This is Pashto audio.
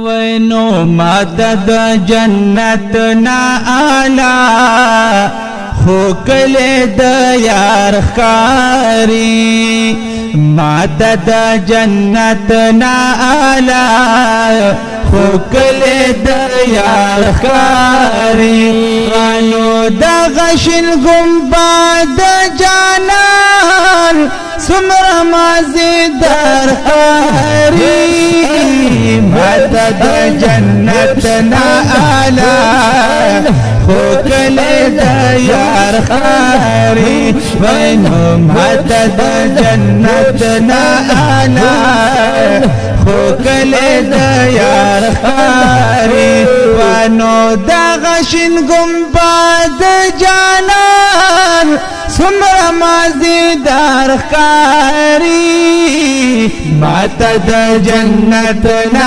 وینو ماتا دا جنت نا آلا خو کلی دا یار خاری ماتا دا جنت نا آلا خو کلی دا یار خاری وانو دا غشن گمباد جانان سمر مازی در خاری ماتا دا جنت نا آلا خو کلی دا یار خاری وینو ماتا دا جنت نا آلا خو کلی دا یار خاری وانو دا غشن گمباد جانان سمر مازی در خاری ماتا دا جنت نا